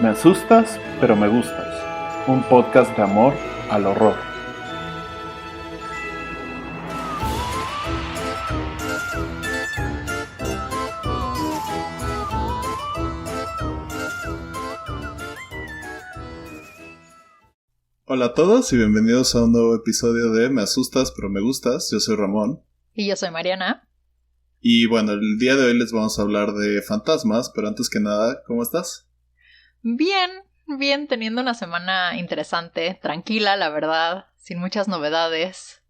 Me asustas, pero me gustas. Un podcast de amor al horror. Hola a todos y bienvenidos a un nuevo episodio de Me asustas, pero me gustas. Yo soy Ramón. Y yo soy Mariana. Y bueno, el día de hoy les vamos a hablar de fantasmas, pero antes que nada, ¿cómo estás? Bien, teniendo una semana interesante, tranquila, la verdad, sin muchas novedades.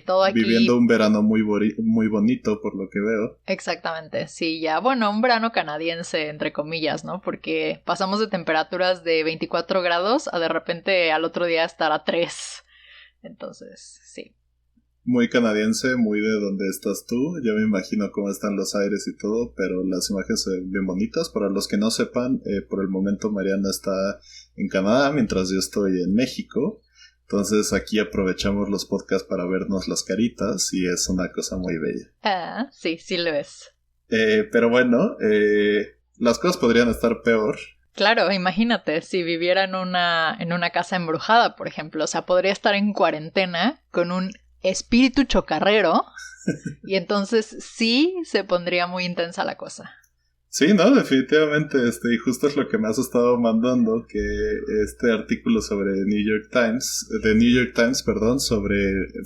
Todo aquí... Viviendo un verano muy bonito, por lo que veo. Exactamente, sí, ya, bueno, un verano canadiense, entre comillas, ¿no? Porque pasamos de temperaturas de 24 grados a de repente al otro día estar a 3. Entonces, sí. Muy canadiense, muy de donde estás tú. Ya me imagino cómo están los aires y todo, pero las imágenes se ven bien bonitas. Para los que no sepan, por el momento Mariana está en Canadá, mientras yo estoy en México. Entonces aquí aprovechamos los podcasts para vernos las caritas y es una cosa muy bella. Sí lo es. Pero bueno, las cosas podrían estar peor. Claro, imagínate, si viviera en una casa embrujada, por ejemplo. O sea, podría estar en cuarentena con un espíritu chocarrero y entonces sí se pondría muy intensa la cosa. Sí, no, definitivamente, y justo es lo que me has estado mandando, que este artículo sobre The New York Times, sobre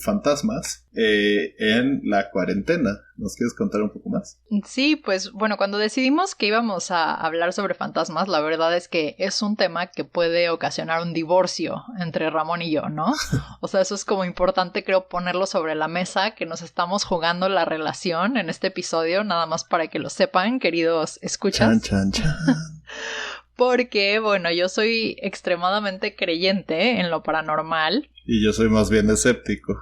fantasmas en la cuarentena. ¿Nos quieres contar un poco más? Sí, pues bueno, cuando decidimos que íbamos a hablar sobre fantasmas, la verdad es que es un tema que puede ocasionar un divorcio entre Ramón y yo, ¿no? O sea, eso es como importante, creo, ponerlo sobre la mesa, que nos estamos jugando la relación en este episodio, nada más para que lo sepan, queridos escuchas. Chan. Porque, bueno, yo soy extremadamente creyente en lo paranormal. Y yo soy más bien escéptico.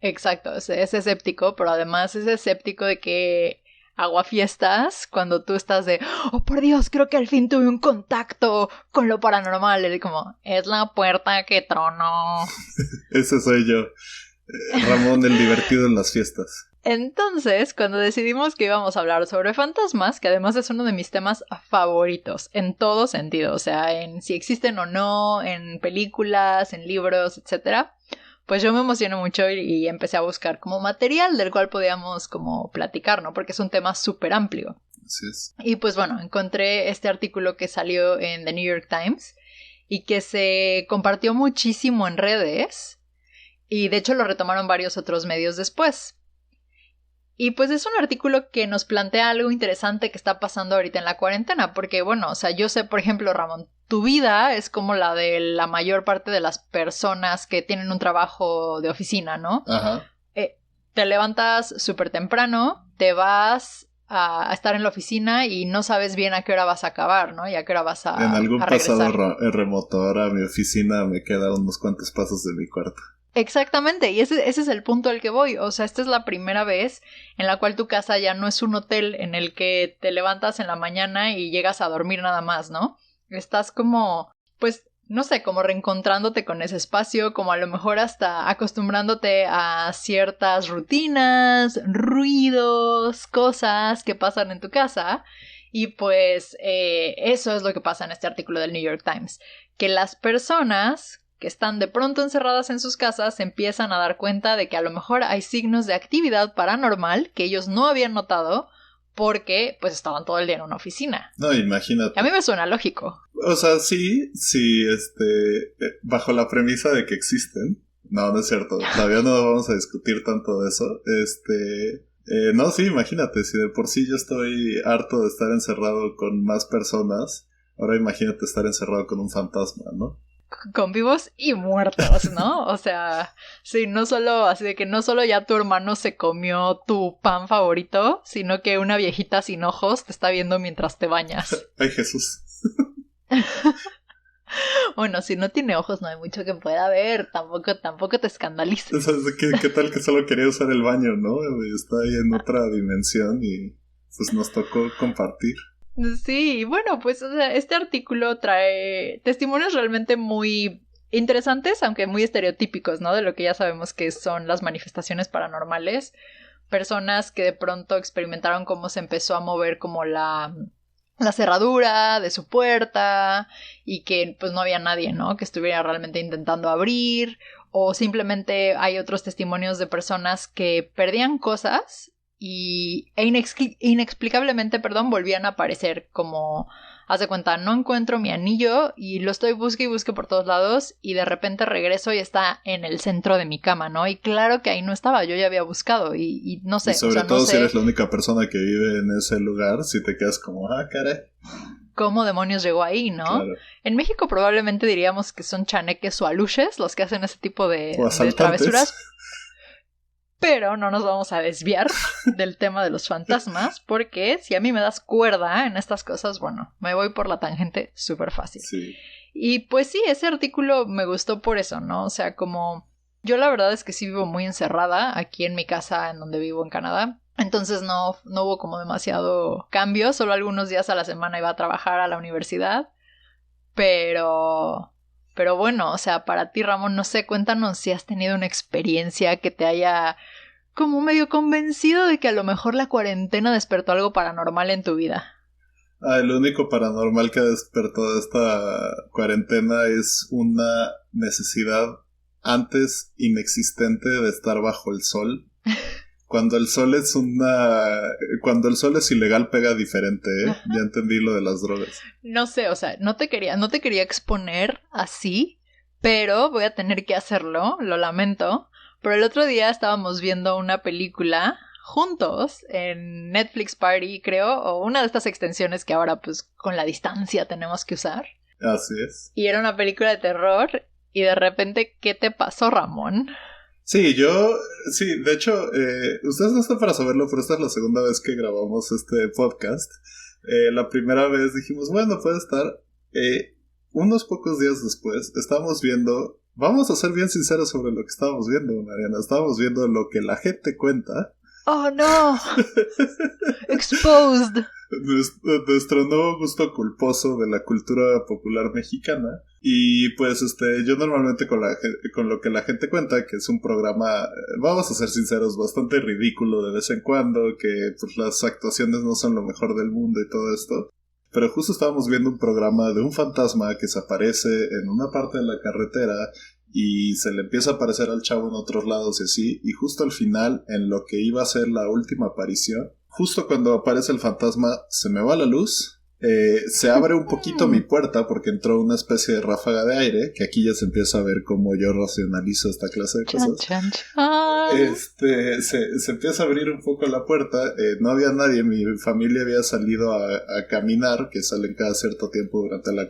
Exacto, es escéptico, pero además es escéptico de que aguafiestas cuando tú estás de oh por Dios, creo que al fin tuve un contacto con lo paranormal. Es como, es la puerta que tronó. Ese soy yo, Ramón el divertido en las fiestas. Entonces, cuando decidimos que íbamos a hablar sobre fantasmas, que además es uno de mis temas favoritos, en todo sentido, o sea, en si existen o no, en películas, en libros, etcétera, pues yo me emocioné mucho y empecé a buscar como material del cual podíamos como platicar, ¿no? Porque es un tema súper amplio. Así es. Y pues bueno, encontré este artículo que salió en The New York Times y que se compartió muchísimo en redes y de hecho lo retomaron varios otros medios después. Y pues es un artículo que nos plantea algo interesante que está pasando ahorita en la cuarentena, porque bueno, o sea, yo sé, por ejemplo, Ramón, tu vida es como la de la mayor parte de las personas que tienen un trabajo de oficina, ¿no? Ajá. Te levantas súper temprano, te vas a estar en la oficina y no sabes bien a qué hora vas a acabar, ¿no? Y a qué hora vas a regresar. En algún pasado remoto, ahora mi oficina me queda unos cuantos pasos de mi cuarto. Exactamente, y ese es el punto al que voy. O sea, esta es la primera vez en la cual tu casa ya no es un hotel en el que te levantas en la mañana y llegas a dormir nada más, ¿no? Estás como, pues, no sé, como reencontrándote con ese espacio, como a lo mejor hasta acostumbrándote a ciertas rutinas, ruidos, cosas que pasan en tu casa. Y pues eso es lo que pasa en este artículo del New York Times, que las personas que están de pronto encerradas en sus casas se empiezan a dar cuenta de que a lo mejor hay signos de actividad paranormal que ellos no habían notado porque pues estaban todo el día en una oficina. No, imagínate. A mí me suena lógico. O sea, sí, bajo la premisa de que existen. No es cierto, todavía no vamos a discutir tanto de eso. No, sí, imagínate, si de por sí yo estoy harto de estar encerrado con más personas, ahora imagínate estar encerrado con un fantasma, ¿no? Con vivos y muertos, ¿no? O sea, sí, no solo, así de que no solo ya tu hermano se comió tu pan favorito, sino que una viejita sin ojos te está viendo mientras te bañas. Ay, Jesús. Bueno, si no tiene ojos no hay mucho que pueda ver, tampoco te escandalices. O sea, ¿qué tal que solo quería usar el baño, no? Está ahí en otra dimensión y pues nos tocó compartir. Sí, bueno, pues o sea, este artículo trae testimonios realmente muy interesantes, aunque muy estereotípicos, ¿no? De lo que ya sabemos que son las manifestaciones paranormales. Personas que de pronto experimentaron cómo se empezó a mover como la la cerradura de su puerta y que pues no había nadie, ¿no? Que estuviera realmente intentando abrir, o simplemente hay otros testimonios de personas que perdían cosas inexplicablemente, volvían a aparecer, como, haz de cuenta, no encuentro mi anillo y lo estoy busque y busque por todos lados y de repente regreso y está en el centro de mi cama, ¿no? Y claro que ahí no estaba, yo ya había buscado y no sé. Y sobre todo si eres la única persona que vive en ese lugar, si te quedas como, caray. ¿Cómo demonios llegó ahí, no? Claro. En México probablemente diríamos que son chaneques o aluches los que hacen ese tipo de travesuras. Pero no nos vamos a desviar del tema de los fantasmas, porque si a mí me das cuerda en estas cosas, bueno, me voy por la tangente súper fácil. Sí. Y pues sí, ese artículo me gustó por eso, ¿no? O sea, como yo la verdad es que sí vivo muy encerrada aquí en mi casa en donde vivo en Canadá. Entonces no hubo como demasiado cambio, solo algunos días a la semana iba a trabajar a la universidad, pero bueno, o sea, para ti, Ramón, no sé, cuéntanos si has tenido una experiencia que te haya como medio convencido de que a lo mejor la cuarentena despertó algo paranormal en tu vida. Lo único paranormal que ha despertado esta cuarentena es una necesidad antes inexistente de estar bajo el sol. Cuando el sol es ilegal pega diferente, ¿eh? Ya entendí lo de las drogas. No sé, o sea, no te quería exponer así, pero voy a tener que hacerlo, lo lamento. Pero el otro día estábamos viendo una película juntos en Netflix Party, creo, o una de estas extensiones que ahora pues con la distancia tenemos que usar. Así es. Y era una película de terror y de repente, ¿qué te pasó, Ramón? Sí, de hecho, ustedes no están para saberlo, pero esta es la segunda vez que grabamos este podcast. La primera vez dijimos, bueno, puede estar. Unos pocos días después, estábamos viendo, vamos a ser bien sinceros sobre lo que estábamos viendo, Mariana. Estábamos viendo lo que la gente cuenta. ¡Oh, no! Exposed. Nuestro nuevo gusto culposo de la cultura popular mexicana. Y pues yo normalmente con lo que la gente cuenta, que es un programa, vamos a ser sinceros, bastante ridículo de vez en cuando, que pues las actuaciones no son lo mejor del mundo y todo esto. Pero justo estábamos viendo un programa de un fantasma que se aparece en una parte de la carretera y se le empieza a aparecer al chavo en otros lados y así, y justo al final, en lo que iba a ser la última aparición, justo cuando aparece el fantasma, se me va la luz, se abre un poquito mi puerta porque entró una especie de ráfaga de aire, que aquí ya se empieza a ver cómo yo racionalizo esta clase de cosas. Se empieza a abrir un poco la puerta, no había nadie, mi familia había salido a caminar, que salen cada cierto tiempo durante la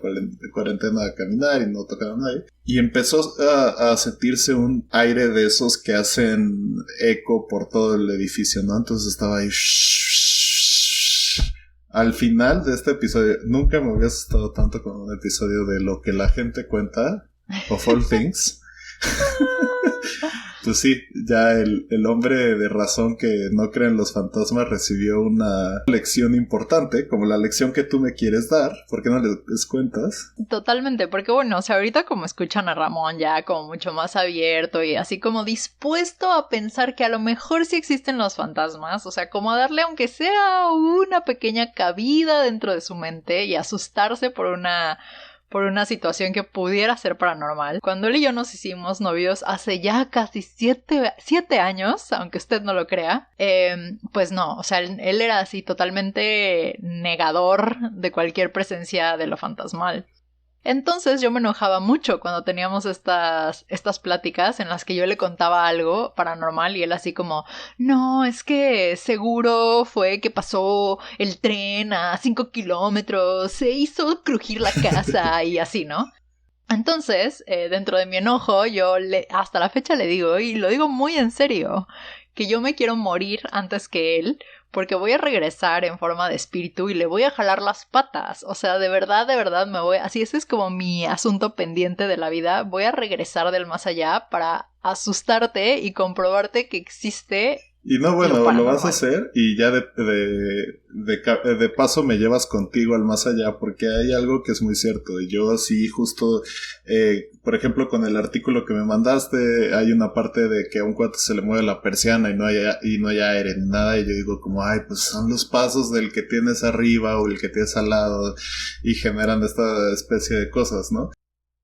cuarentena a caminar y no tocaban a nadie, y empezó a sentirse un aire de esos que hacen eco por todo el edificio, ¿no? Entonces estaba ahí. Al final de este episodio, nunca me había asustado tanto con un episodio de lo que la gente cuenta, of all things. Pues sí, ya el hombre de razón que no cree en los fantasmas recibió una lección importante, como la lección que tú me quieres dar. ¿Por qué no les cuentas? Totalmente, porque bueno, o sea, ahorita como escuchan a Ramón ya como mucho más abierto y así como dispuesto a pensar que a lo mejor sí existen los fantasmas, o sea, como a darle aunque sea una pequeña cabida dentro de su mente y asustarse por una situación que pudiera ser paranormal. Cuando él y yo nos hicimos novios hace ya casi 7 años, aunque usted no lo crea, pues no, o sea, él era así totalmente negador de cualquier presencia de lo fantasmal. Entonces yo me enojaba mucho cuando teníamos estas pláticas en las que yo le contaba algo paranormal y él así como, no, es que seguro fue que pasó el tren a 5 kilómetros, se hizo crujir la casa y así, ¿no? Entonces, dentro de mi enojo, yo hasta la fecha le digo, y lo digo muy en serio, que yo me quiero morir antes que él, porque voy a regresar en forma de espíritu y le voy a jalar las patas. O sea, de verdad me voy... Así, ese es como mi asunto pendiente de la vida. Voy a regresar del más allá para asustarte y comprobarte que existe Y no, lo bueno, lo vas paranormal. a hacer y ya de paso me llevas contigo al más allá, porque hay algo que es muy cierto. Y yo sí, justo, por ejemplo, con el artículo que me mandaste, hay una parte de que a un cuate se le mueve la persiana y no hay aire ni nada. Y yo digo como, ay, pues son los pasos del que tienes arriba o el que tienes al lado y generan esta especie de cosas, ¿no?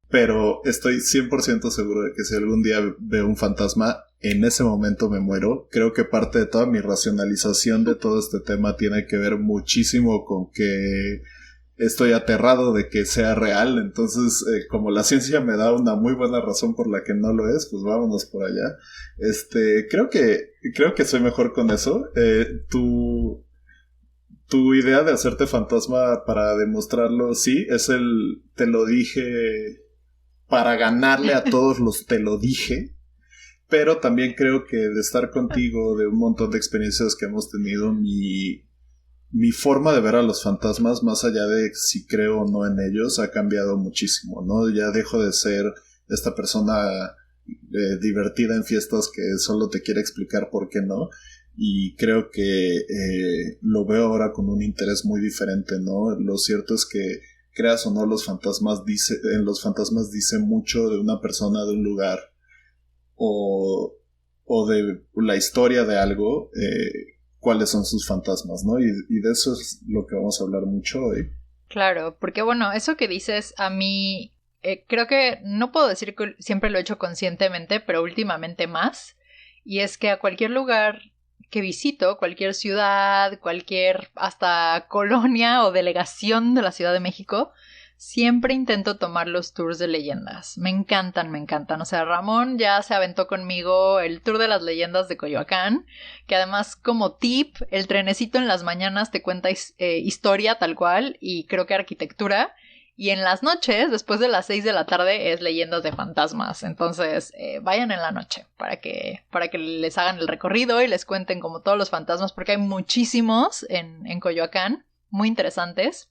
Pero estoy 100% seguro de que si algún día veo un fantasma, en ese momento me muero. Creo que parte de toda mi racionalización de todo este tema tiene que ver muchísimo con que estoy aterrado de que sea real. Entonces, como la ciencia me da una muy buena razón por la que no lo es, pues vámonos por allá. Creo que soy mejor con eso. Tu idea de hacerte fantasma para demostrarlo, sí, te lo dije para ganarle a todos los te lo dije, pero también creo que de estar contigo, de un montón de experiencias que hemos tenido, mi forma de ver a los fantasmas, más allá de si creo o no en ellos, ha cambiado muchísimo, ¿no? Ya dejo de ser esta persona divertida en fiestas que solo te quiere explicar por qué no, y creo que lo veo ahora con un interés muy diferente, ¿no? Lo cierto es que creas o no, en los fantasmas dice mucho de una persona, de un lugar o de la historia de algo, cuáles son sus fantasmas, ¿no? Y de eso es lo que vamos a hablar mucho hoy. Claro, porque bueno, eso que dices a mí, creo que no puedo decir que siempre lo he hecho conscientemente, pero últimamente más, y es que a cualquier lugar que visito, cualquier ciudad, cualquier hasta colonia o delegación de la Ciudad de México, siempre intento tomar los tours de leyendas. Me encantan, me encantan. O sea, Ramón ya se aventó conmigo el tour de las leyendas de Coyoacán, que además como tip, el trenecito en las mañanas te cuenta historia tal cual y creo que arquitectura. Y en las noches, después de las 6 de la tarde, es leyendas de fantasmas. Entonces, vayan en la noche para que les hagan el recorrido y les cuenten como todos los fantasmas, porque hay muchísimos en Coyoacán, muy interesantes.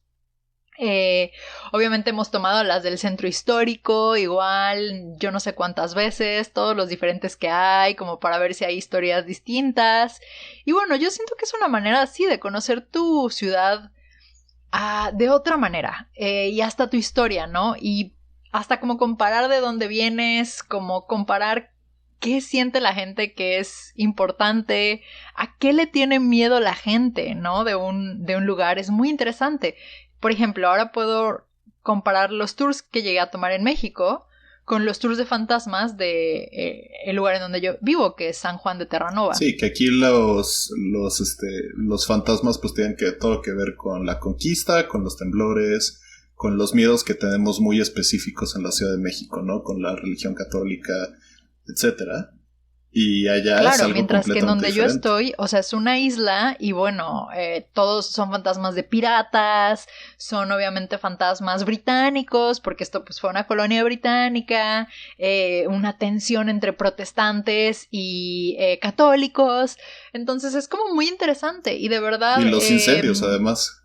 Obviamente hemos tomado las del centro histórico, igual, yo no sé cuántas veces, todos los diferentes que hay, como para ver si hay historias distintas. Y bueno, yo siento que es una manera así de conocer tu ciudad de otra manera, y hasta tu historia, ¿no? Y hasta como comparar de dónde vienes, como comparar qué siente la gente que es importante, a qué le tiene miedo la gente, ¿no? De un lugar, es muy interesante. Por ejemplo, ahora puedo comparar los tours que llegué a tomar en México con los tours de fantasmas de el lugar en donde yo vivo, que es San Juan de Terranova. Sí, que aquí los fantasmas pues tienen todo que ver con la conquista, con los temblores, con los miedos que tenemos muy específicos en la Ciudad de México, ¿no? Con la religión católica, etcétera. Y allá claro, es algo mientras que en donde diferente. yo estoy, o sea, es una isla y bueno, todos son fantasmas de piratas, son obviamente fantasmas británicos, porque esto pues fue una colonia británica, una tensión entre protestantes y católicos, entonces es como muy interesante y de verdad... Y los incendios además.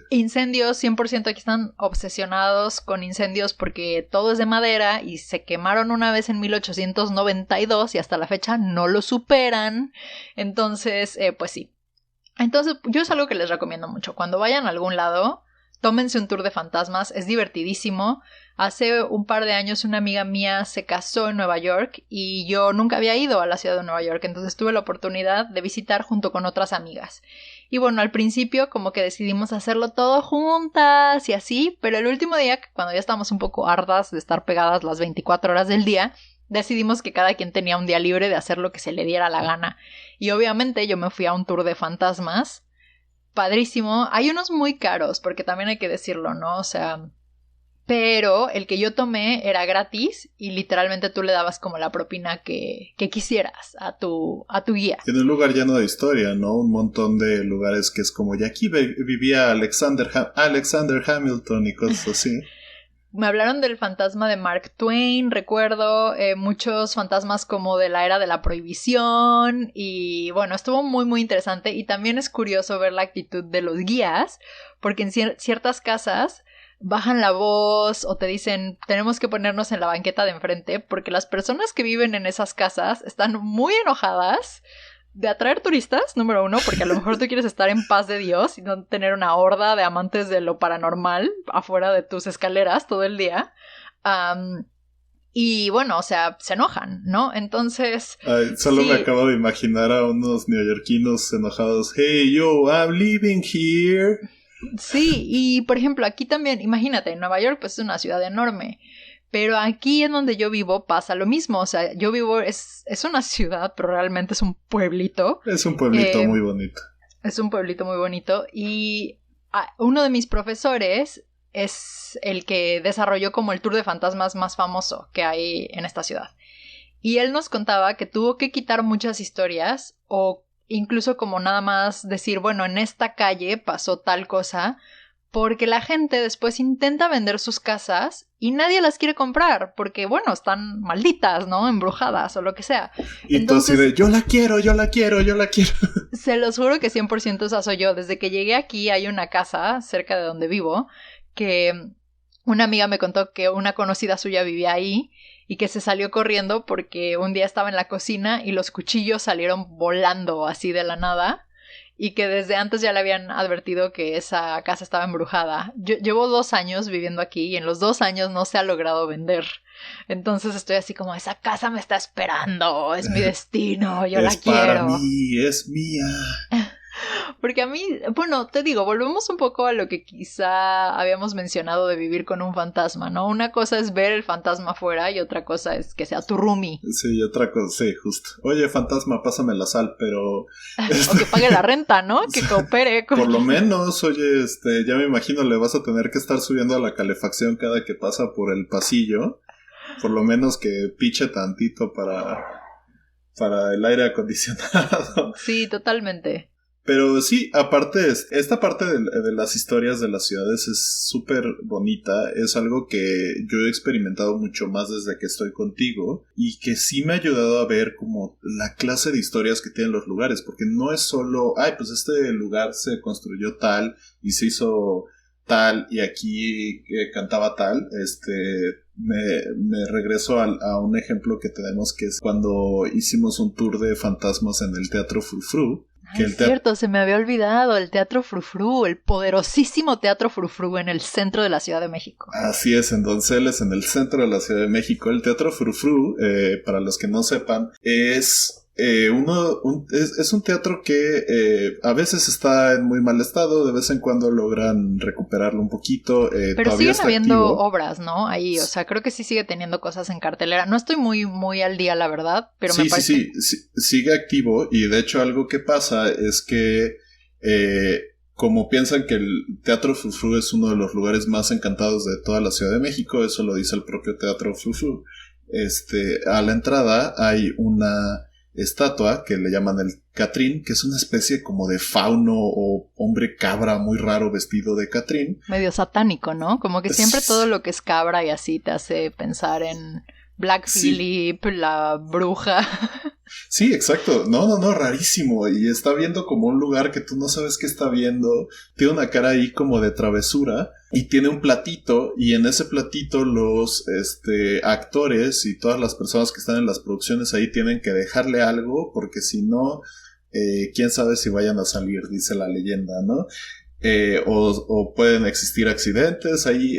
Incendios, 100% aquí están obsesionados con incendios porque todo es de madera y se quemaron una vez en 1892 y hasta la fecha no lo superan. Entonces, pues sí. Entonces, yo es algo que les recomiendo mucho. Cuando vayan a algún lado, tómense un tour de fantasmas, es divertidísimo. Hace un par de años una amiga mía se casó en Nueva York y yo nunca había ido a la ciudad de Nueva York, entonces tuve la oportunidad de visitar junto con otras amigas. Y bueno, al principio como que decidimos hacerlo todo juntas y así, pero el último día, cuando ya estábamos un poco hartas de estar pegadas las 24 horas del día, decidimos que cada quien tenía un día libre de hacer lo que se le diera la gana. Y obviamente yo me fui a un tour de fantasmas. Padrísimo. Hay unos muy caros, porque también hay que decirlo, ¿no? O sea... Pero el que yo tomé era gratis y literalmente tú le dabas como la propina que quisieras a tu guía. En un lugar lleno de historia, ¿no? Un montón de lugares que es como, y aquí vivía Alexander Hamilton y cosas así. Me hablaron del fantasma de Mark Twain, recuerdo, muchos fantasmas como de la era de la prohibición y bueno, estuvo muy muy interesante y también es curioso ver la actitud de los guías porque en ciertas casas bajan la voz o te dicen tenemos que ponernos en la banqueta de enfrente porque las personas que viven en esas casas están muy enojadas de atraer turistas, número uno, porque a lo mejor tú quieres estar en paz de Dios y no tener una horda de amantes de lo paranormal afuera de tus escaleras todo el día. Y bueno, o sea, se enojan, ¿no? Entonces... Ay, solo sí. me acabo de imaginar a unos neoyorquinos enojados. Hey, yo, I'm living here. Sí, y por ejemplo, aquí también, imagínate, Nueva York pues es una ciudad enorme, pero aquí en donde yo vivo pasa lo mismo, o sea, yo vivo, es una ciudad, pero realmente es un pueblito. Es un pueblito muy bonito. Es un pueblito muy bonito y uno de mis profesores es el que desarrolló como el tour de fantasmas más famoso que hay en esta ciudad. Y él nos contaba que tuvo que quitar muchas historias o incluso como nada más decir, bueno, en esta calle pasó tal cosa, porque la gente después intenta vender sus casas y nadie las quiere comprar, porque bueno, están malditas, ¿no? Embrujadas o lo que sea. Y entonces, tú así de, yo la quiero. Se los juro que 100% esa soy yo. Desde que llegué aquí hay una casa cerca de donde vivo que una amiga me contó que una conocida suya vivía ahí y que se salió corriendo porque un día estaba en la cocina y los cuchillos salieron volando así de la nada y que desde antes ya le habían advertido que esa casa estaba embrujada. Yo llevo 2 años viviendo aquí y en los 2 años no se ha logrado vender. Entonces estoy así como, esa casa me está esperando, es mi destino, yo la quiero. Es para mí, es mía. Porque a mí, bueno, te digo, volvemos un poco a lo que quizá habíamos mencionado de vivir con un fantasma, ¿no? Una cosa es ver el fantasma afuera y otra cosa es que sea tu roomie. Sí, otra cosa, sí, justo. Oye, fantasma, pásame la sal, pero... O que pague la renta, ¿no? Que coopere con... Por lo menos, oye, ya me imagino, le vas a tener que estar subiendo a la calefacción cada que pasa por el pasillo. Por lo menos que piche tantito para el aire acondicionado. Sí, totalmente. Pero sí, aparte, esta parte de las historias de las ciudades es súper bonita. Es algo que yo he experimentado mucho más desde que estoy contigo y que sí me ha ayudado a ver como la clase de historias que tienen los lugares. Porque no es solo, ay, pues este lugar se construyó tal y se hizo tal y aquí cantaba tal. Me regreso a un ejemplo que tenemos que es cuando hicimos un tour de fantasmas en el Teatro Frou Frou. Es cierto, se me había olvidado el Teatro Frou Frou, el poderosísimo Teatro Frou Frou en el centro de la Ciudad de México. Así es, en Donceles, en el centro de la Ciudad de México. El Teatro Frou Frou, para los que no sepan, es un teatro que a veces está en muy mal estado, de vez en cuando logran recuperarlo un poquito. Pero siguen habiendo activo. Obras, ¿no? Ahí, o sea, creo que sí sigue teniendo cosas en cartelera. No estoy muy al día, la verdad, pero me parece... Sí, sigue activo y de hecho algo que pasa es que como piensan que el Teatro Frou Frou es uno de los lugares más encantados de toda la Ciudad de México, eso lo dice el propio Teatro Frou Frou, a la entrada hay una estatua que le llaman el Catrín, que es una especie como de fauno o hombre cabra muy raro vestido de Catrín. Medio satánico, ¿no? Como que siempre todo lo que es cabra y así te hace pensar en Black Phillip, la bruja. Sí, exacto. No, rarísimo. Y está viendo como un lugar que tú no sabes qué está viendo. Tiene una cara ahí como de travesura. Y tiene un platito. Y en ese platito los actores y todas las personas que están en las producciones ahí tienen que dejarle algo. Porque si no, quién sabe si vayan a salir, dice la leyenda, ¿no? O pueden existir accidentes. Ahí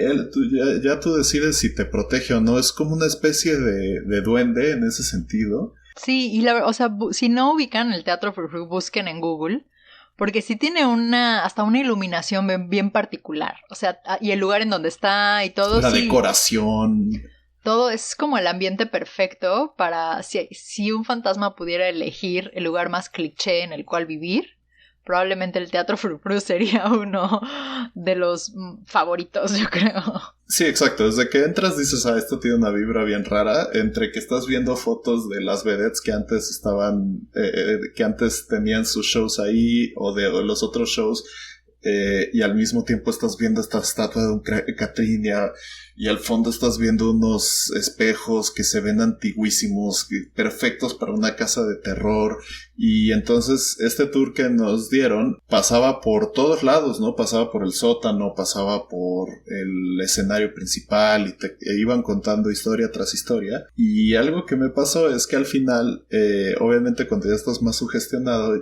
ya tú decides si te protege o no. Es como una especie de duende en ese sentido. Sí, y o sea, si no ubican el Teatro Frou Frou, busquen en Google, porque sí tiene hasta una iluminación bien particular, o sea, y el lugar en donde está y todo. La decoración. Todo es como el ambiente perfecto para si un fantasma pudiera elegir el lugar más cliché en el cual vivir, probablemente el Teatro Frou Frou sería uno de los favoritos, yo creo. Sí, exacto. Desde que entras dices, esto tiene una vibra bien rara. Entre que estás viendo fotos de las vedettes que antes estaban, que antes tenían sus shows ahí, o de los otros shows, y al mismo tiempo estás viendo esta estatua de un Catrinia, y al fondo estás viendo unos espejos que se ven antiguísimos, perfectos para una casa de terror. Y entonces este tour que nos dieron pasaba por todos lados, ¿no? Pasaba por el sótano, pasaba por el escenario principal y e iban contando historia tras historia. Y algo que me pasó es que al final, obviamente cuando ya estás más sugestionado,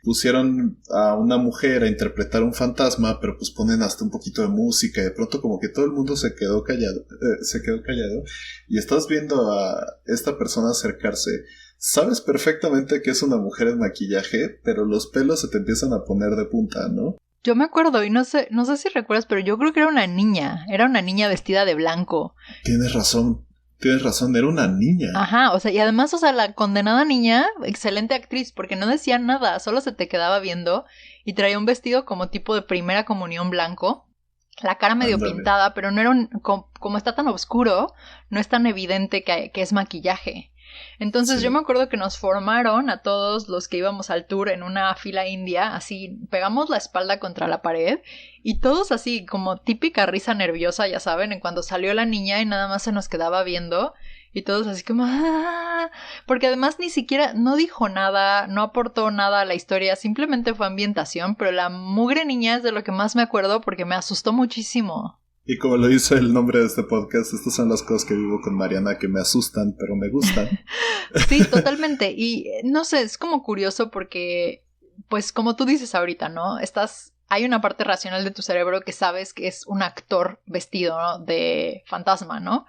pusieron a una mujer a interpretar un fantasma, pero pues ponen hasta un poquito de música y de pronto como que todo el mundo se quedó callado, y estás viendo a esta persona acercarse. Sabes perfectamente que es una mujer en maquillaje, pero los pelos se te empiezan a poner de punta, ¿no? Yo me acuerdo, y no sé si recuerdas, pero yo creo que era una niña vestida de blanco. Tienes razón, era una niña. Ajá, o sea, y además, o sea, la condenada niña, excelente actriz, porque no decía nada, solo se te quedaba viendo y traía un vestido como tipo de primera comunión blanco, la cara medio pintada, pero no era como está tan oscuro, no es tan evidente que es maquillaje. Entonces yo me acuerdo que nos formaron a todos los que íbamos al tour en una fila india, así pegamos la espalda contra la pared y todos así como típica risa nerviosa, ya saben, en cuando salió la niña y nada más se nos quedaba viendo y todos así como ¡ah! Porque además ni siquiera no dijo nada, no aportó nada a la historia, simplemente fue ambientación, pero la mugre niña es de lo que más me acuerdo porque me asustó muchísimo. Y como lo dice el nombre de este podcast, estas son las cosas que vivo con Mariana que me asustan, pero me gustan. Sí, totalmente. Y no sé, es como curioso porque, pues como tú dices ahorita, ¿no? Hay una parte racional de tu cerebro que sabes que es un actor vestido, ¿no? De fantasma, ¿no?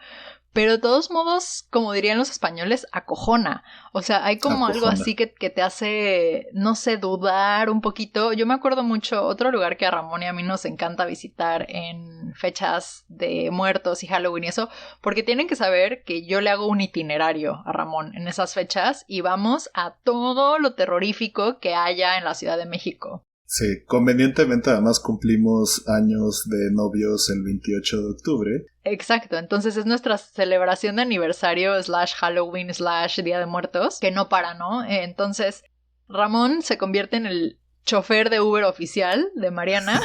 Pero de todos modos, como dirían los españoles, acojona. O sea, hay como algo así que te hace, no sé, dudar un poquito. Yo me acuerdo mucho, otro lugar que a Ramón y a mí nos encanta visitar en fechas de muertos y Halloween y eso, porque tienen que saber que yo le hago un itinerario a Ramón en esas fechas y vamos a todo lo terrorífico que haya en la Ciudad de México. Sí, convenientemente además cumplimos años de novios el 28 de octubre. Exacto, entonces es nuestra celebración de aniversario / Halloween / Día de Muertos, que no para, ¿no? Entonces Ramón se convierte en el chofer de Uber oficial de Mariana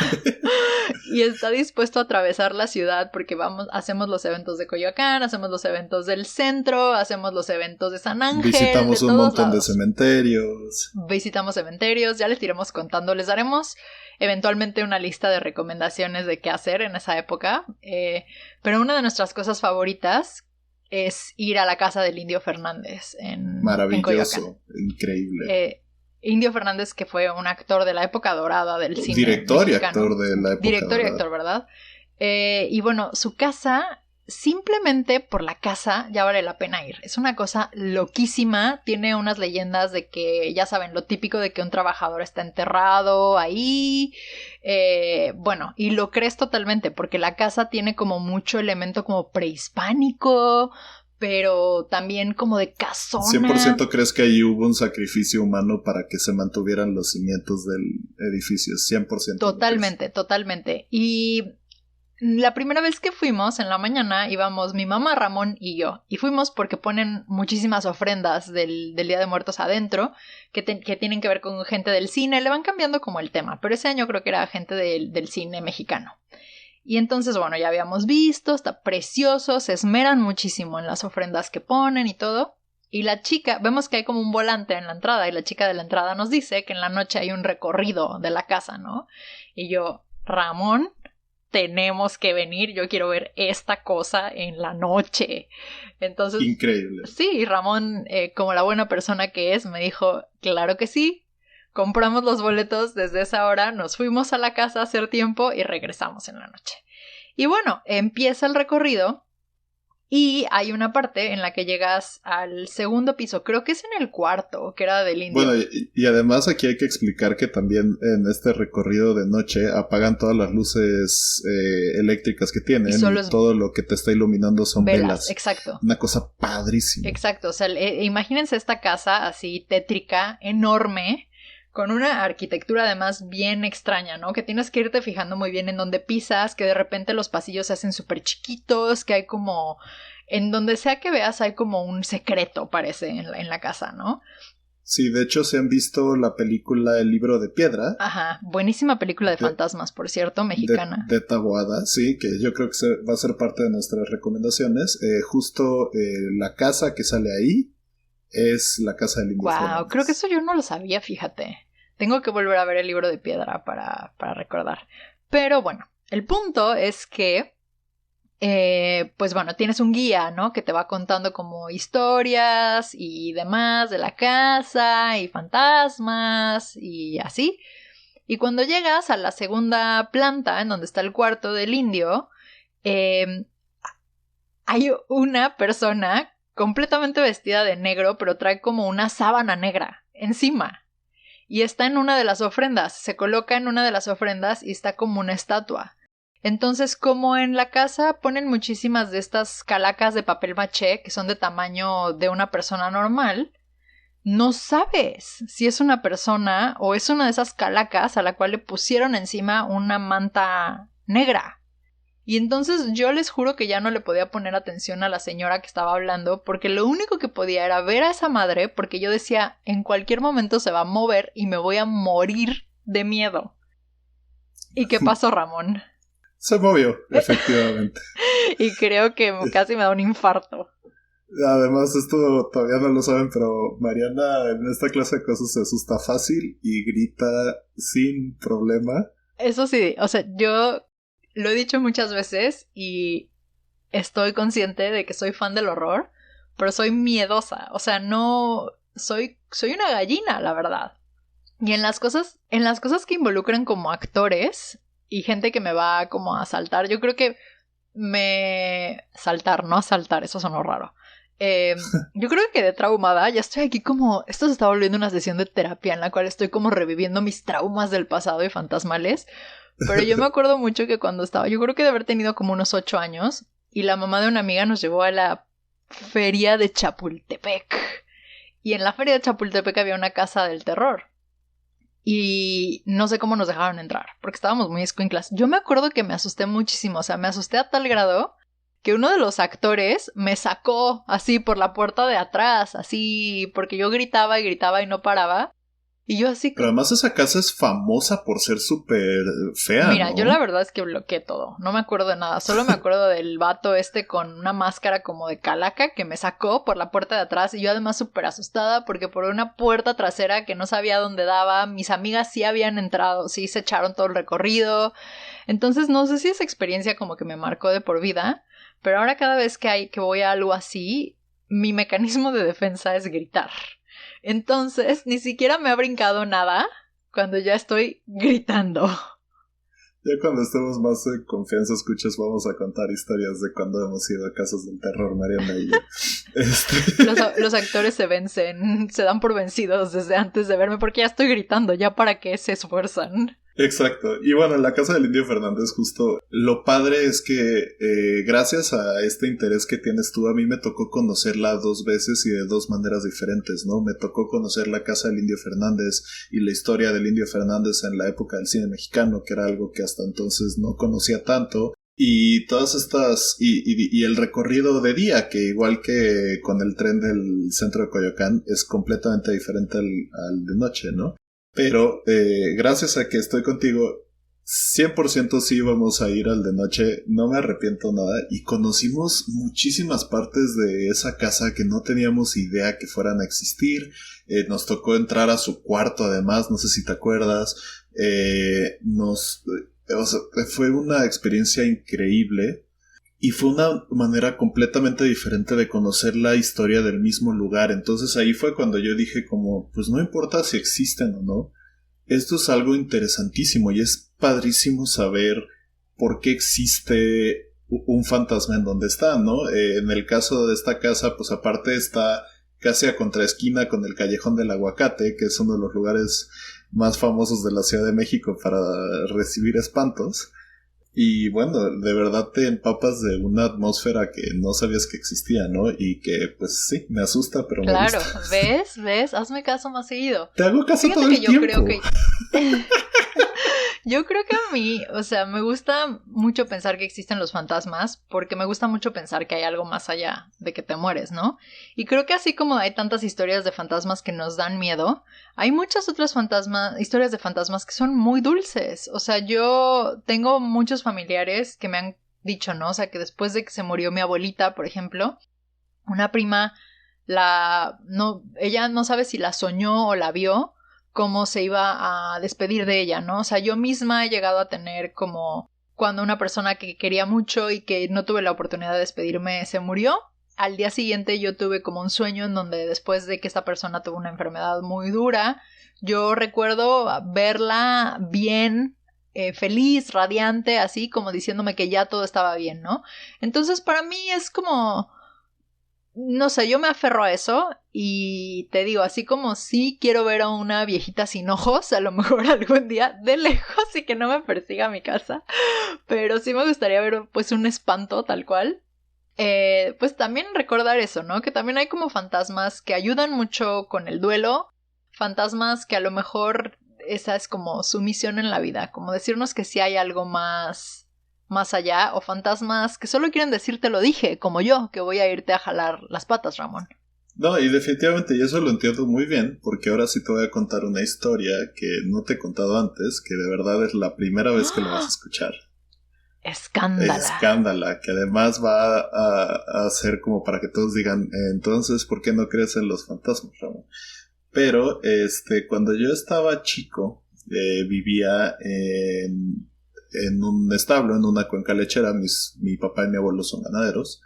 y está dispuesto a atravesar la ciudad porque hacemos los eventos de Coyoacán, hacemos los eventos del centro, hacemos los eventos de San Ángel, visitamos un montón lados. de cementerios. Visitamos cementerios, ya les iremos contando, les daremos eventualmente una lista de recomendaciones de qué hacer en esa época, pero una de nuestras cosas favoritas es ir a la casa del Indio Fernández en Coyoacán. Increíble. Indio Fernández, que fue un actor de la época dorada del cine director mexicano. Y actor de la época director dorada. Y actor, ¿verdad? Y bueno, su casa, simplemente por la casa ya vale la pena ir. Es una cosa loquísima, tiene unas leyendas de que, ya saben, lo típico de que un trabajador está enterrado ahí, bueno, y lo crees totalmente, porque la casa tiene como mucho elemento como prehispánico, pero también como de casona. 100% crees que ahí hubo un sacrificio humano para que se mantuvieran los cimientos del edificio, 100%. Totalmente. Y la primera vez que fuimos, en la mañana, íbamos mi mamá, Ramón y yo. Y fuimos porque ponen muchísimas ofrendas del Día de Muertos adentro, que tienen que ver con gente del cine. Le van cambiando como el tema, pero ese año creo que era gente del cine mexicano. Y entonces, bueno, ya habíamos visto, está precioso, se esmeran muchísimo en las ofrendas que ponen y todo. Y la chica, vemos que hay como un volante en la entrada y la chica de la entrada nos dice que en la noche hay un recorrido de la casa, ¿no? Y yo, Ramón, tenemos que venir, yo quiero ver esta cosa en la noche. Entonces, increíble. Sí, y Ramón, como la buena persona que es, me dijo, claro que sí. Compramos los boletos desde esa hora, nos fuimos a la casa a hacer tiempo y regresamos en la noche. Y bueno, empieza el recorrido y hay una parte en la que llegas al segundo piso, creo que es en el cuarto, que era del Indio. Bueno, y además aquí hay que explicar que también en este recorrido de noche apagan todas las luces eléctricas que tienen y todo lo que te está iluminando son velas. Exacto. Una cosa padrísima. Exacto, o sea, imagínense esta casa así tétrica, enorme, con una arquitectura además bien extraña, ¿no? Que tienes que irte fijando muy bien en dónde pisas, que de repente los pasillos se hacen súper chiquitos, que hay como... En donde sea que veas hay como un secreto, parece, en la casa, ¿no? Sí, de hecho, se han visto la película El libro de piedra. Ajá, buenísima película de fantasmas, por cierto, mexicana. De Taboada, sí, que yo creo que va a ser parte de nuestras recomendaciones. Justo la casa que sale ahí es la casa del Indio Fernández. Wow, creo que eso yo no lo sabía, fíjate. Tengo que volver a ver El libro de piedra para recordar. Pero bueno, el punto es que pues bueno, tienes un guía, ¿no? Que te va contando como historias y demás de la casa y fantasmas y así. Y cuando llegas a la segunda planta, en donde está el cuarto del indio, hay una persona completamente vestida de negro, pero trae como una sábana negra encima. Y está en una de las ofrendas, se coloca en una de las ofrendas y está como una estatua. Entonces, como en la casa ponen muchísimas de estas calacas de papel maché que son de tamaño de una persona normal, no sabes si es una persona o es una de esas calacas a la cual le pusieron encima una manta negra. Y entonces yo les juro que ya no le podía poner atención a la señora que estaba hablando porque lo único que podía era ver a esa madre porque yo decía, en cualquier momento se va a mover y me voy a morir de miedo. ¿Y qué pasó, Ramón? Se movió, efectivamente. Y creo que casi me da un infarto. Además, esto todavía no lo saben, pero Mariana en esta clase de cosas se asusta fácil y grita sin problema. Eso sí, o sea, yo lo he dicho muchas veces y estoy consciente de que soy fan del horror, pero soy miedosa. O sea, no... Soy una gallina, la verdad. Y en las cosas que involucran como actores y gente que me va como a asaltar, yo creo que saltar, no asaltar, eso sonó raro. Yo creo que de traumada ya estoy aquí como... Esto se está volviendo una sesión de terapia en la cual estoy como reviviendo mis traumas del pasado y fantasmales. Pero yo me acuerdo mucho que cuando estaba... Yo creo que de haber tenido como unos 8 años y la mamá de una amiga nos llevó a la feria de Chapultepec. Y en la feria de Chapultepec había una casa del terror. Y no sé cómo nos dejaron entrar, porque estábamos muy escuinclas. Yo me acuerdo que me asusté muchísimo, o sea, me asusté a tal grado que uno de los actores me sacó así por la puerta de atrás, así, porque yo gritaba y gritaba y no paraba. Y yo así... Pero además esa casa es famosa por ser súper fea, Mira, ¿no? yo la verdad es que bloqueé todo. No me acuerdo de nada. Solo me acuerdo del vato con una máscara como de calaca que me sacó por la puerta de atrás. Y yo además súper asustada porque por una puerta trasera que no sabía dónde daba. Mis amigas sí habían entrado, sí se echaron todo el recorrido. Entonces no sé si esa experiencia como que me marcó de por vida. Pero ahora cada vez que voy a algo así, mi mecanismo de defensa es gritar. Entonces, ni siquiera me ha brincado nada cuando ya estoy gritando. Ya cuando estemos más en confianza, escuchas, vamos a contar historias de cuando hemos ido a casas del terror, Mariana y yo. Los actores se vencen, se dan por vencidos desde antes de verme porque ya estoy gritando, ya para qué se esfuerzan. Exacto, y bueno, en la casa del Indio Fernández justo lo padre es que gracias a este interés que tienes tú, a mí me tocó conocerla 2 veces y de 2 maneras diferentes, ¿no? Me tocó conocer la casa del Indio Fernández y la historia del Indio Fernández en la época del cine mexicano, que era algo que hasta entonces no conocía tanto, y todas estas, y el recorrido de día, que igual que con el tren del centro de Coyoacán, es completamente diferente al de noche, ¿no? Pero gracias a que estoy contigo, 100% sí vamos a ir al de noche, no me arrepiento nada, y conocimos muchísimas partes de esa casa que no teníamos idea que fueran a existir. Nos tocó entrar a su cuarto además, no sé si te acuerdas. O sea, fue una experiencia increíble. Y fue una manera completamente diferente de conocer la historia del mismo lugar. Entonces ahí fue cuando yo dije como, pues no importa si existen o no. Esto es algo interesantísimo y es padrísimo saber por qué existe un fantasma en donde está, ¿no? En el caso de esta casa, pues aparte está casi a contraesquina con el Callejón del Aguacate, que es uno de los lugares más famosos de la Ciudad de México para recibir espantos. Y bueno, de verdad te empapas de una atmósfera que no sabías que existía, ¿no? Y que, pues sí, me asusta, pero me gusta. Claro, ¿ves? Hazme caso más seguido. Te hago caso Fíjate todo que el yo tiempo. creo que... Yo creo que a mí, o sea, me gusta mucho pensar que existen los fantasmas porque me gusta mucho pensar que hay algo más allá de que te mueres, ¿no? Y creo que así como hay tantas historias de fantasmas que nos dan miedo, hay muchas otras historias de fantasmas que son muy dulces. O sea, yo tengo muchos familiares que me han dicho, ¿no? O sea, que después de que se murió mi abuelita, por ejemplo, una prima ella no sabe si la soñó o la vio, cómo se iba a despedir de ella, ¿no? O sea, yo misma he llegado a tener como cuando una persona que quería mucho y que no tuve la oportunidad de despedirme se murió. Al día siguiente yo tuve como un sueño en donde después de que esta persona tuvo una enfermedad muy dura, yo recuerdo verla bien, feliz, radiante, así como diciéndome que ya todo estaba bien, ¿no? Entonces para mí es como... No sé, yo me aferro a eso y te digo, así como sí quiero ver a una viejita sin ojos, a lo mejor algún día, de lejos y que no me persiga a mi casa, pero sí me gustaría ver pues un espanto tal cual. Pues también recordar eso, ¿no? Que también hay como fantasmas que ayudan mucho con el duelo, fantasmas que a lo mejor esa es como su misión en la vida, como decirnos que sí hay algo más allá, o fantasmas que solo quieren decirte lo dije, como yo, que voy a irte a jalar las patas, Ramón. No, y definitivamente, y eso lo entiendo muy bien, porque ahora sí te voy a contar una historia que no te he contado antes, que de verdad es la primera vez que lo vas a escuchar. Escándala. Que además va a ser como para que todos digan, entonces, ¿por qué no crees en los fantasmas, Ramón? Pero, cuando yo estaba chico, vivía en un establo, en una cuenca lechera. Mi papá y mi abuelo son ganaderos.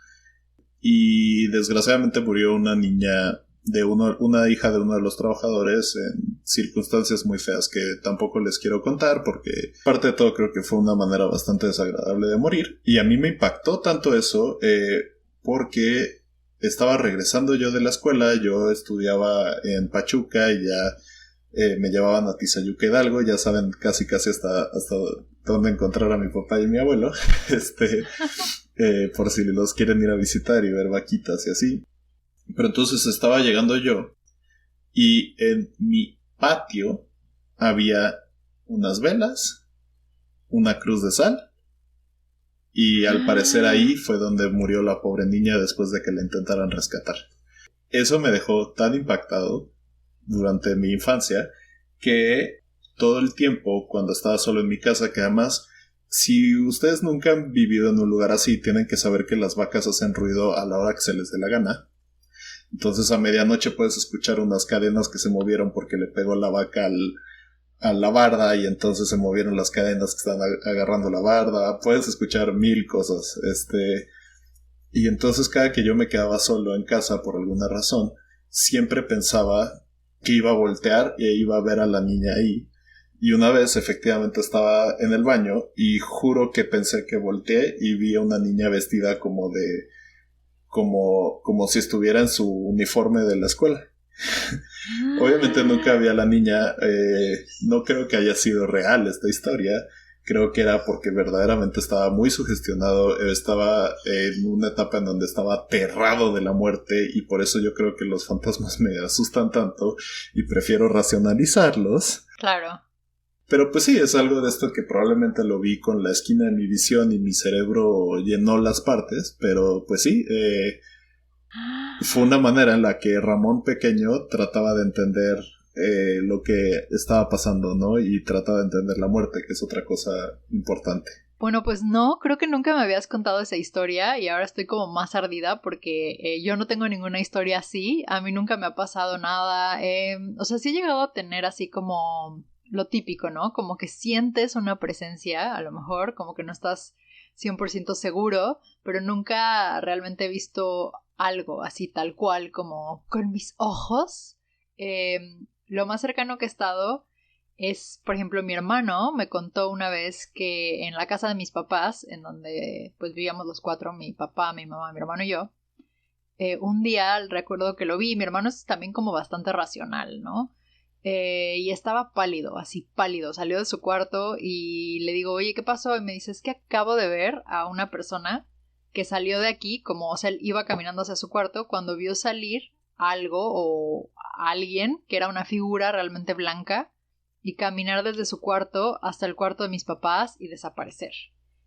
Y desgraciadamente murió una niña una hija de uno de los trabajadores en circunstancias muy feas que tampoco les quiero contar porque aparte de todo creo que fue una manera bastante desagradable de morir. Y a mí me impactó tanto eso porque estaba regresando yo de la escuela. Yo estudiaba en Pachuca y ya me llevaban a Tizayuca Hidalgo. Ya saben casi hasta dónde encontrar a mi papá y mi abuelo. Por si los quieren ir a visitar y ver vaquitas y así. Pero entonces estaba llegando yo y en mi patio había unas velas, una cruz de sal, y al parecer ahí fue donde murió la pobre niña después de que la intentaran rescatar. Eso me dejó tan impactado durante mi infancia que todo el tiempo cuando estaba solo en mi casa, que además, si ustedes nunca han vivido en un lugar así, tienen que saber que las vacas hacen ruido a la hora que se les dé la gana. Entonces a medianoche puedes escuchar unas cadenas que se movieron porque le pegó la vaca a la barda y entonces se movieron las cadenas que están agarrando la barda. Puedes escuchar mil cosas. Y entonces cada que yo me quedaba solo en casa por alguna razón, siempre pensaba que iba a voltear e iba a ver a la niña ahí. Y una vez efectivamente estaba en el baño y juro que pensé que volteé y vi a una niña vestida como si estuviera en su uniforme de la escuela. Obviamente nunca vi a la niña. No creo que haya sido real esta historia. Creo que era porque verdaderamente estaba muy sugestionado. Estaba en una etapa en donde estaba aterrado de la muerte, y por eso yo creo que los fantasmas me asustan tanto y prefiero racionalizarlos. Claro. Pero pues sí, es algo de esto que probablemente lo vi con la esquina de mi visión y mi cerebro llenó las partes. Pero pues sí, fue una manera en la que Ramón pequeño trataba de entender lo que estaba pasando, ¿no? Y trataba de entender la muerte, que es otra cosa importante. Bueno, pues no, creo que nunca me habías contado esa historia y ahora estoy como más ardida porque yo no tengo ninguna historia así. A mí nunca me ha pasado nada. O sea, sí he llegado a tener así como lo típico, ¿no? Como que sientes una presencia, a lo mejor, como que no estás 100% seguro, pero nunca realmente he visto algo así tal cual como con mis ojos. Lo más cercano que he estado es, por ejemplo, mi hermano me contó una vez que en la casa de mis papás, en donde pues vivíamos los cuatro, mi papá, mi mamá, mi hermano y yo, un día recuerdo que lo vi. Mi hermano es también como bastante racional, ¿no? Y estaba pálido, así pálido. Salió de su cuarto y le digo, oye, ¿qué pasó? Y me dice, es que acabo de ver a una persona que salió de aquí, como, o sea, él iba caminando hacia su cuarto cuando vio salir algo o alguien que era una figura realmente blanca y caminar desde su cuarto hasta el cuarto de mis papás y desaparecer.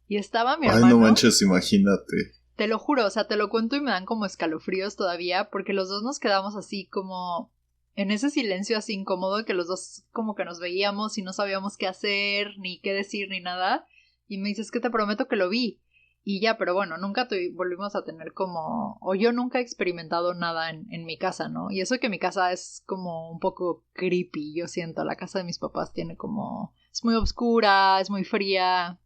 Y estaba mi Ay, hermano... no manches, imagínate. Te lo juro, o sea, te lo cuento y me dan como escalofríos todavía, porque los dos nos quedamos así como en ese silencio así incómodo, que los dos como que nos veíamos y no sabíamos qué hacer, ni qué decir, ni nada. Y me dices que te prometo que lo vi. Y ya, pero bueno, nunca volvimos a tener como... O yo nunca he experimentado nada en mi casa, ¿no? Y eso que mi casa es como un poco creepy, yo siento. La casa de mis papás tiene como... Es muy oscura, es muy fría.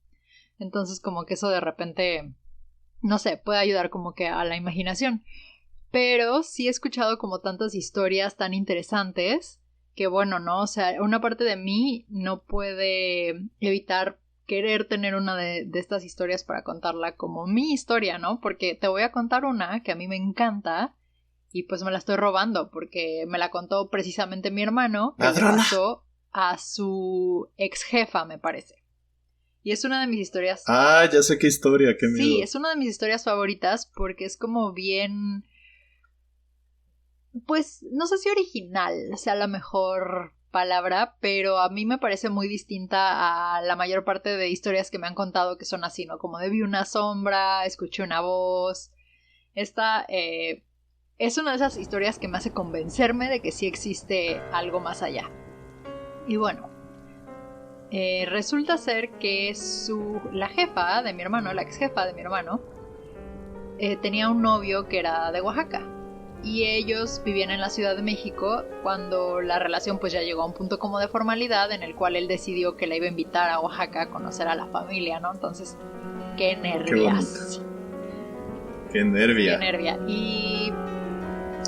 Entonces como que eso de repente... No sé, puede ayudar como que a la imaginación. Pero sí he escuchado como tantas historias tan interesantes que bueno, ¿no? O sea, una parte de mí no puede evitar querer tener una de estas historias para contarla como mi historia, ¿no? Porque te voy a contar una que a mí me encanta y pues me la estoy robando porque me la contó precisamente mi hermano, que le pasó a su ex jefa, me parece. Y es una de mis historias... Ah, ya sé qué historia, qué miedo. Sí, es una de mis historias favoritas porque es como bien... Pues no sé si original sea la mejor palabra, pero a mí me parece muy distinta a la mayor parte de historias que me han contado que son así, ¿no? Como de vi una sombra, escuché una voz. Esta es una de esas historias que me hace convencerme de que sí existe algo más allá. Y bueno... resulta ser que la jefa de mi hermano, la ex jefa de mi hermano, tenía un novio que era de Oaxaca y ellos vivían en la Ciudad de México cuando la relación pues ya llegó a un punto como de formalidad en el cual él decidió que la iba a invitar a Oaxaca a conocer a la familia, ¿no? Entonces, qué nervias. Qué nervia. Qué nervia. Y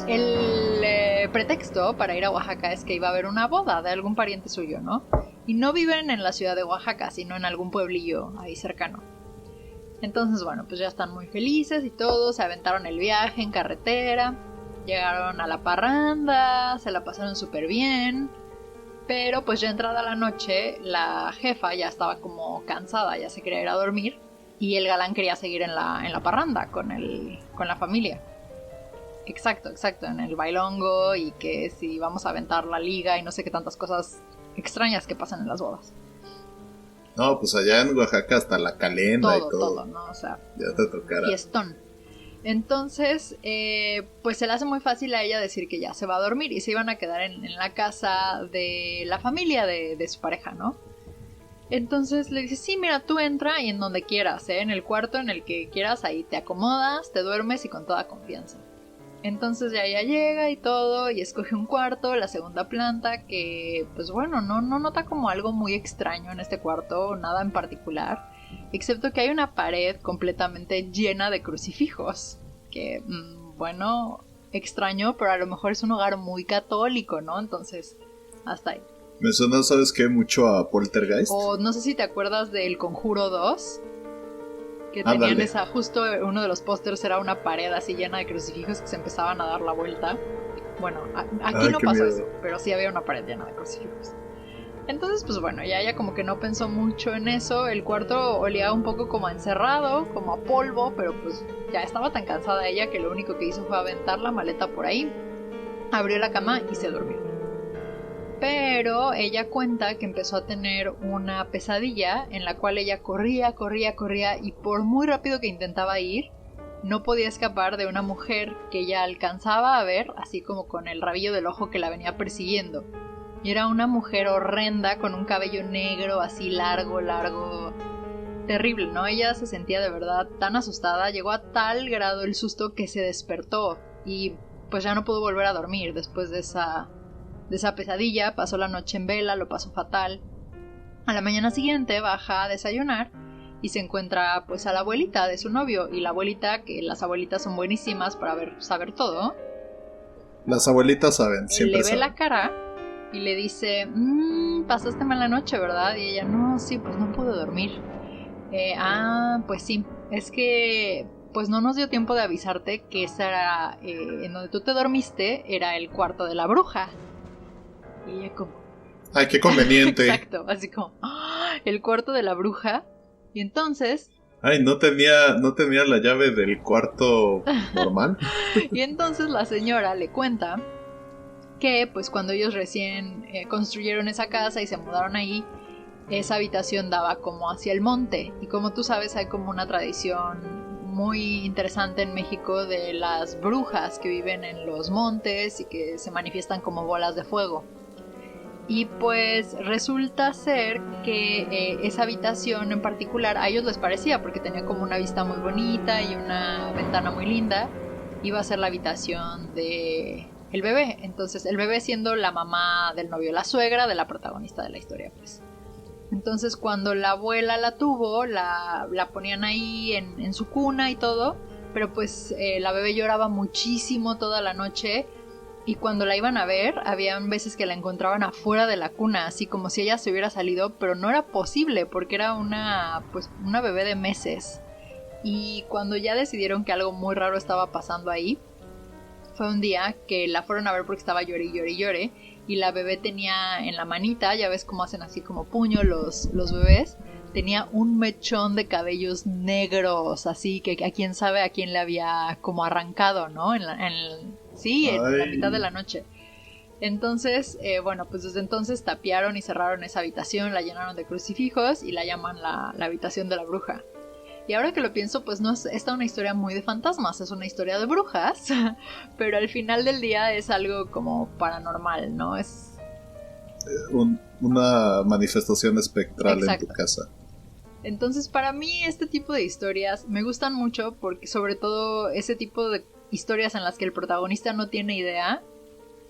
el pretexto para ir a Oaxaca es que iba a haber una boda de algún pariente suyo, ¿no? Y no viven en la ciudad de Oaxaca, sino en algún pueblillo ahí cercano. Entonces, bueno, pues ya están muy felices y todo, se aventaron el viaje en carretera, llegaron a la parranda, se la pasaron súper bien, pero pues ya entrada la noche, la jefa ya estaba como cansada, ya se quería ir a dormir, y el galán quería seguir en la parranda con la familia. Exacto, en el bailongo, y que si vamos a aventar la liga y no sé qué tantas cosas extrañas que pasan en las bodas. No, pues allá en Oaxaca hasta la calenda y todo. Todo, ¿no? O sea, ya te tocará. Fiestón. Entonces, pues se le hace muy fácil a ella decir que ya se va a dormir y se iban a quedar en la casa de la familia de su pareja, ¿no? Entonces le dice, sí, mira, tú entra y en donde quieras, en el cuarto en el que quieras, ahí te acomodas, te duermes y con toda confianza. Entonces ya ella llega y todo, y escoge un cuarto, la segunda planta, que pues bueno, no nota como algo muy extraño en este cuarto, nada en particular, excepto que hay una pared completamente llena de crucifijos, que bueno, extraño, pero a lo mejor es un hogar muy católico, ¿no? Entonces, hasta ahí. Me suena, ¿sabes qué? Mucho a Poltergeist. O no sé si te acuerdas del Conjuro 2, que tenían esa, justo uno de los pósters era una pared así llena de crucifijos que se empezaban a dar la vuelta. Bueno, aquí no pasó eso, pero sí había una pared llena de crucifijos. Entonces, pues bueno, ya ella como que no pensó mucho en eso. El cuarto olía un poco como a encerrado, como a polvo, pero pues ya estaba tan cansada ella que lo único que hizo fue aventar la maleta por ahí, abrió la cama y se durmió. Pero ella cuenta que empezó a tener una pesadilla en la cual ella corría y por muy rápido que intentaba ir, no podía escapar de una mujer que ella alcanzaba a ver, así como con el rabillo del ojo que la venía persiguiendo. Y era una mujer horrenda con un cabello negro así largo, terrible, ¿no? Ella se sentía de verdad tan asustada, llegó a tal grado el susto que se despertó y pues ya no pudo volver a dormir después de esa pesadilla. Pasó la noche en vela, lo pasó fatal. A la mañana siguiente baja a desayunar y se encuentra pues a la abuelita de su novio, y la abuelita, que las abuelitas son buenísimas para saber todo. Las abuelitas saben, siempre le ve saben. la cara y le dice, pasaste mala noche, ¿verdad? Y ella, no, sí, pues no pude dormir. Pues sí, es que pues no nos dio tiempo de avisarte que esa era, en donde tú te dormiste, era el cuarto de la bruja. Y ella como... ¡Ay, qué conveniente! Exacto, así como... el cuarto de la bruja. Y entonces... ¡Ay, no tenía la llave del cuarto normal! Y entonces la señora le cuenta que pues cuando ellos recién construyeron esa casa y se mudaron ahí, esa habitación daba como hacia el monte. Y como tú sabes, hay como una tradición muy interesante en México de las brujas que viven en los montes y que se manifiestan como bolas de fuego. Y pues resulta ser que esa habitación en particular a ellos les parecía, porque tenía como una vista muy bonita y una ventana muy linda, iba a ser la habitación de el bebé. Entonces el bebé siendo la mamá del novio, la suegra de la protagonista de la historia, pues. Entonces cuando la abuela la tuvo, la ponían ahí en su cuna y todo, pero pues la bebé lloraba muchísimo toda la noche, y cuando la iban a ver, habían veces que la encontraban afuera de la cuna, así como si ella se hubiera salido, pero no era posible porque era una bebé de meses. Y cuando ya decidieron que algo muy raro estaba pasando ahí, fue un día que la fueron a ver porque estaba llore y llore y llore, y la bebé tenía en la manita, ya ves cómo hacen así como puño los bebés, tenía un mechón de cabellos negros, así que a quién sabe a quién le había como arrancado, ¿no? en la mitad de la noche. Entonces, bueno, pues desde entonces tapiaron y cerraron esa habitación, la llenaron de crucifijos y la llaman la habitación de la bruja. Y ahora que lo pienso, pues no es esta una historia muy de fantasmas, es una historia de brujas, pero al final del día es algo como paranormal, ¿no? Es una manifestación espectral. Exacto. En tu casa. Entonces, para mí este tipo de historias me gustan mucho porque sobre todo ese tipo de historias en las que el protagonista no tiene idea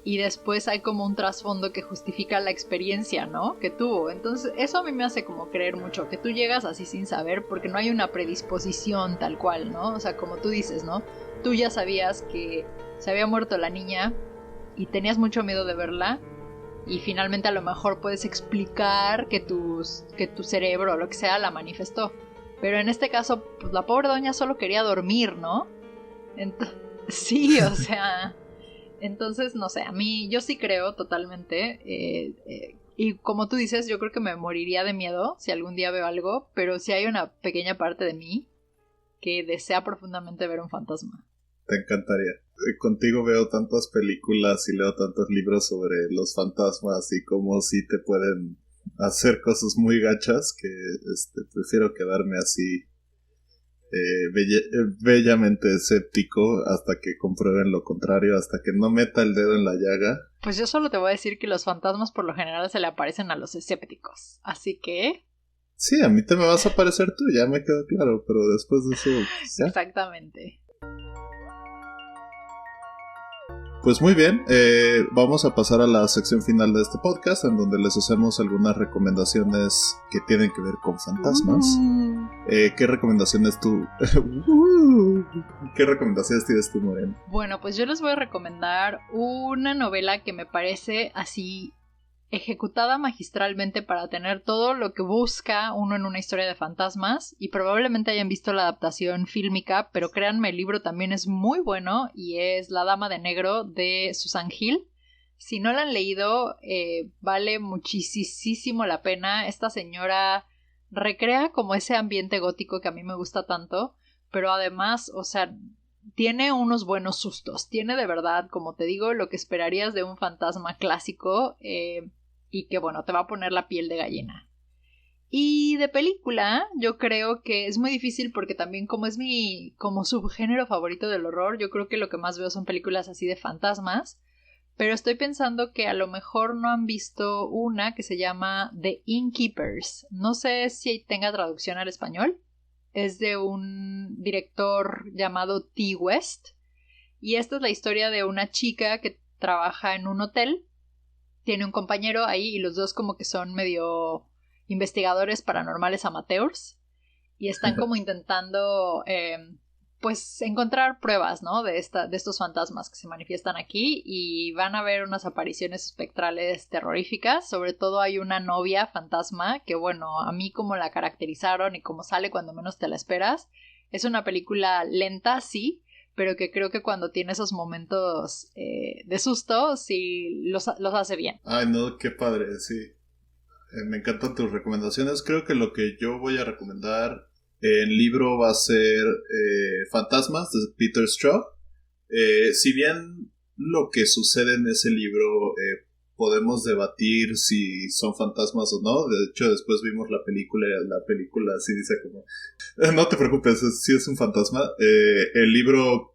y después hay como un trasfondo que justifica la experiencia, ¿no? Que tuvo. Entonces eso a mí me hace como creer mucho, que tú llegas así sin saber porque no hay una predisposición tal cual, ¿no? O sea, como tú dices, ¿no? Tú ya sabías que se había muerto la niña y tenías mucho miedo de verla y finalmente a lo mejor puedes explicar que tu cerebro o lo que sea la manifestó. Pero en este caso, pues la pobre doña solo quería dormir, ¿no? Sí, o sea... Entonces, no sé, a mí yo sí creo totalmente, y como tú dices, yo creo que me moriría de miedo si algún día veo algo, pero sí hay una pequeña parte de mí que desea profundamente ver un fantasma. Te encantaría. Contigo veo tantas películas y leo tantos libros sobre los fantasmas y cómo sí te pueden hacer cosas muy gachas que prefiero quedarme así bellamente escéptico hasta que comprueben lo contrario, hasta que no meta el dedo en la llaga. Pues yo solo te voy a decir que los fantasmas por lo general se le aparecen a los escépticos, así que... Sí, a mí te me vas a aparecer tú, ya me quedó claro, pero después de eso... ¿ya? Exactamente. Pues muy bien, vamos a pasar a la sección final de este podcast en donde les hacemos algunas recomendaciones que tienen que ver con fantasmas. ¿Qué recomendaciones tienes tú, Morena? Bueno, pues yo les voy a recomendar una novela que me parece así ejecutada magistralmente para tener todo lo que busca uno en una historia de fantasmas, y probablemente hayan visto la adaptación fílmica, pero créanme, el libro también es muy bueno y es La Dama de Negro de Susan Hill. Si no la han leído, vale muchísimo la pena. Esta señora recrea como ese ambiente gótico que a mí me gusta tanto, pero además, o sea, tiene unos buenos sustos, tiene de verdad, como te digo, lo que esperarías de un fantasma clásico, y que bueno, te va a poner la piel de gallina. Y de película, yo creo que es muy difícil porque también como es mi como subgénero favorito del horror, yo creo que lo que más veo son películas así de fantasmas, pero estoy pensando que a lo mejor no han visto una que se llama The Innkeepers. No sé si tenga traducción al español. Es de un director llamado T. West, y esta es la historia de una chica que trabaja en un hotel. Tiene un compañero ahí y los dos como que son medio investigadores paranormales amateurs y están como intentando pues encontrar pruebas, ¿no? de estos fantasmas que se manifiestan aquí, y van a ver unas apariciones espectrales terroríficas. Sobre todo hay una novia fantasma que, bueno, a mí como la caracterizaron y como sale cuando menos te la esperas, es una película lenta, sí, pero que creo que cuando tiene esos momentos de susto, sí los hace bien. Ay, no, qué padre, sí. Me encantan tus recomendaciones. Creo que lo que yo voy a recomendar en libro va a ser Fantasmas de Peter Straub. Si bien lo que sucede en ese libro. Podemos debatir si son fantasmas o no. De hecho, después vimos la película y la película sí dice como no te preocupes, sí es un fantasma. El libro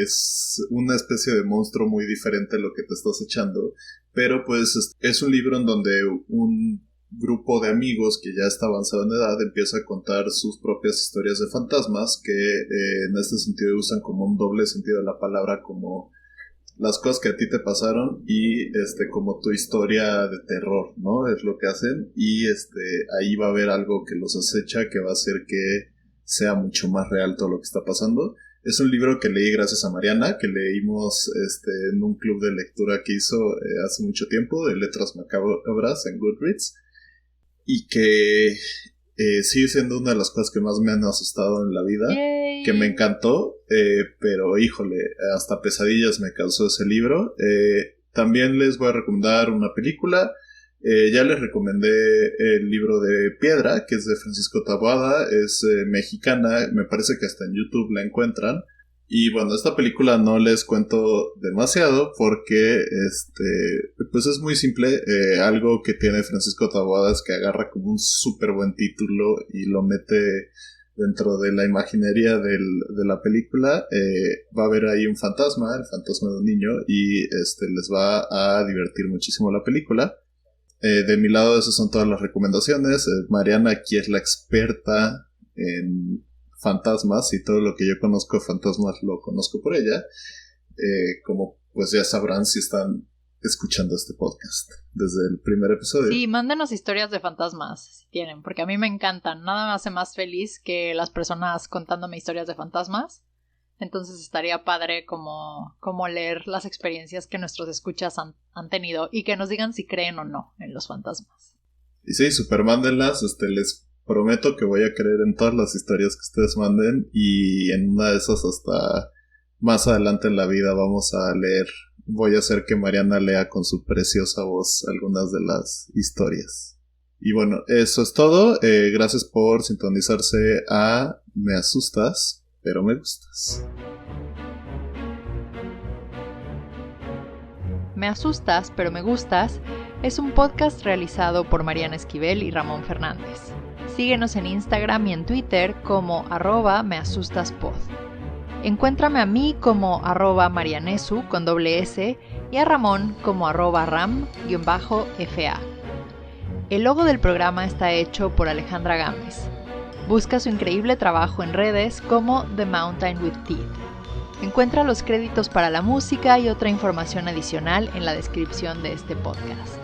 es una especie de monstruo muy diferente a lo que te estás echando, pero pues es un libro en donde un grupo de amigos que ya está avanzado en edad empieza a contar sus propias historias de fantasmas que en este sentido usan como un doble sentido de la palabra, como las cosas que a ti te pasaron y como tu historia de terror, ¿no? Es lo que hacen, y ahí va a haber algo que los acecha que va a hacer que sea mucho más real todo lo que está pasando. Es un libro que leí gracias a Mariana, que leímos en un club de lectura que hizo hace mucho tiempo, de Letras Macabras en Goodreads, y que sigue siendo una de las cosas que más me han asustado en la vida. Yay. Que me encantó, pero híjole, hasta pesadillas me causó ese libro. También les voy a recomendar una película. Ya les recomendé el libro de Piedra, que es de Francisco Taboada, es mexicana, me parece que hasta en YouTube la encuentran. Y bueno, esta película no les cuento demasiado porque pues es muy simple. Algo que tiene Francisco Taboada es que agarra como un súper buen título y lo mete dentro de la imaginería de la película. Va a haber ahí un fantasma, el fantasma de un niño, y les va a divertir muchísimo la película. De mi lado esas son todas las recomendaciones. Mariana aquí es la experta en fantasmas y todo lo que yo conozco de fantasmas lo conozco por ella. Como pues ya sabrán si están escuchando este podcast desde el primer episodio. Sí, mándenos historias de fantasmas si tienen, porque a mí me encantan. Nada me hace más feliz que las personas contándome historias de fantasmas. Entonces estaría padre como leer las experiencias que nuestros escuchas han tenido y que nos digan si creen o no en los fantasmas. Y sí, super mándenlas. Les prometo que voy a creer en todas las historias que ustedes manden, y en una de esas hasta más adelante en la vida vamos a leer. Voy a hacer que Mariana lea con su preciosa voz algunas de las historias. Y bueno, eso es todo. Gracias por sintonizarse a Me Asustas, pero Me Gustas. Me Asustas, pero Me Gustas es un podcast realizado por Mariana Esquivel y Ramón Fernández. Síguenos en Instagram y en Twitter como @measustaspod. Encuéntrame a mí como @marianesu con doble S y a Ramón como @ram_fa. El logo del programa está hecho por Alejandra Gámez. Busca su increíble trabajo en redes como The Mountain with Teeth. Encuentra los créditos para la música y otra información adicional en la descripción de este podcast.